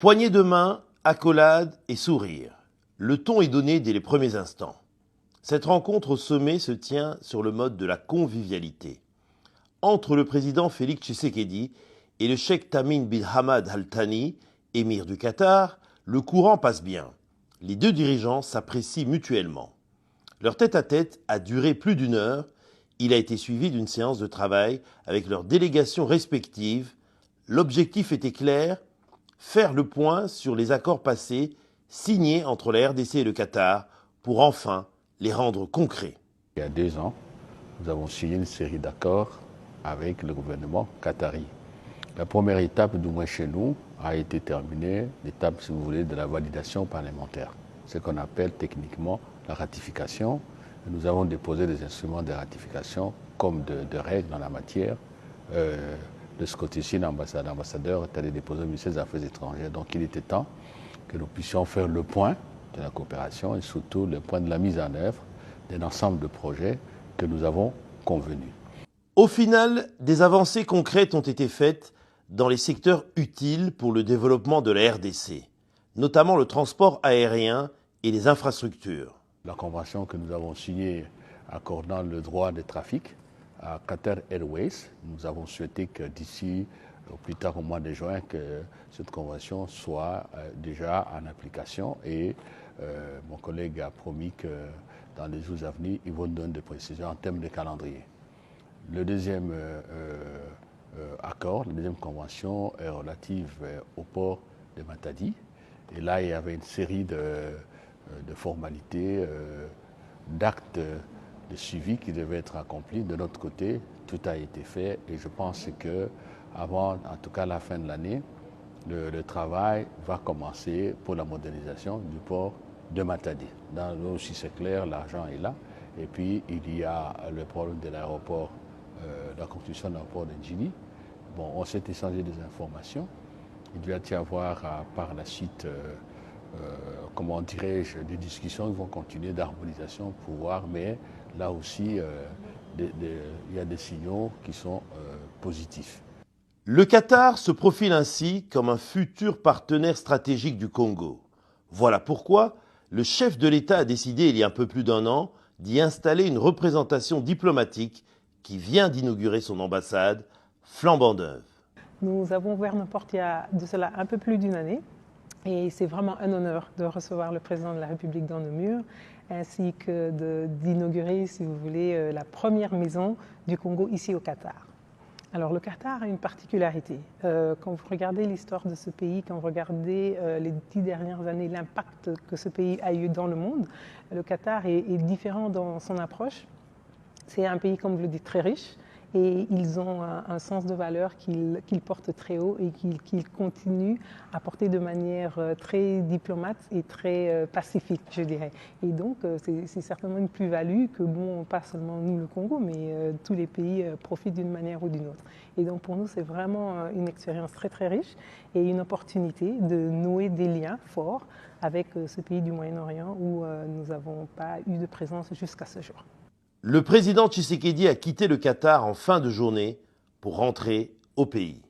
Poignée de main, accolade et sourire. Le ton est donné dès les premiers instants. Cette rencontre au sommet se tient sur le mode de la convivialité. Entre le président Félix Tshisekedi et le cheikh Tamim bin Hamad Al Thani, émir du Qatar, le courant passe bien. Les deux dirigeants s'apprécient mutuellement. Leur tête-à-tête a duré plus d'une heure. Il a été suivi d'une séance de travail avec leurs délégations respectives. L'objectif était clair, faire le point sur les accords passés signés entre la RDC et le Qatar pour enfin les rendre concrets. Il y a 2 ans, nous avons signé une série d'accords avec le gouvernement qatari. La première étape, du moins chez nous, a été terminée, l'étape, si vous voulez, de la validation parlementaire, ce qu'on appelle techniquement la ratification. Nous avons déposé des instruments de ratification comme de règles en la matière. De ce côté-ci, l'ambassadeur est allé déposer au ministère des Affaires étrangères. Donc il était temps que nous puissions faire le point de la coopération et surtout le point de la mise en œuvre d'un ensemble de projets que nous avons convenus. Au final, des avancées concrètes ont été faites dans les secteurs utiles pour le développement de la RDC, notamment le transport aérien et les infrastructures. La convention que nous avons signée accordant le droit de trafic à Qatar Airways, nous avons souhaité que d'ici au plus tard au mois de juin, que cette convention soit déjà en application et mon collègue a promis que dans les jours à venir, ils vont donner des précisions en termes de calendrier. Le deuxième accord, la deuxième convention est relative au port de Matadi. Et là, il y avait une série de formalités, d'actes de suivi qui devaient être accomplis. De notre côté, tout a été fait et je pense que avant, en tout cas la fin de l'année, le travail va commencer pour la modernisation du port de Matadi. Dans l'eau aussi c'est clair, l'argent est là. Et puis il y a le problème de l'aéroport, la construction d'un port de Njili. Bon, on s'est échangé des informations. Il doit y avoir par la suite, comment dirais-je, des discussions qui vont continuer d'harmonisation pour voir, mais là aussi, il y a des signaux qui sont positifs. Le Qatar se profile ainsi comme un futur partenaire stratégique du Congo. Voilà pourquoi le chef de l'État a décidé il y a un peu plus d'1 an d'y installer une représentation diplomatique qui vient d'inaugurer son ambassade flambant neuve. Nous avons ouvert nos portes il y a de cela un peu plus d'1 année et c'est vraiment un honneur de recevoir le président de la République dans nos murs ainsi que d'inaugurer, si vous voulez, la première maison du Congo ici au Qatar. Alors le Qatar a une particularité. Quand vous regardez l'histoire de ce pays, quand vous regardez les 10 dernières années, l'impact que ce pays a eu dans le monde, le Qatar est différent dans son approche. C'est un pays, comme vous le dites, très riche et ils ont un sens de valeur qu'ils portent très haut et qu'ils continuent à porter de manière très diplomate et très pacifique, je dirais. Et donc, c'est certainement une plus-value que, bon, pas seulement nous, le Congo, mais tous les pays profitent d'une manière ou d'une autre. Et donc, pour nous, c'est vraiment une expérience très, très riche et une opportunité de nouer des liens forts avec ce pays du Moyen-Orient où nous n'avons pas eu de présence jusqu'à ce jour. Le président Tshisekedi a quitté le Qatar en fin de journée pour rentrer au pays.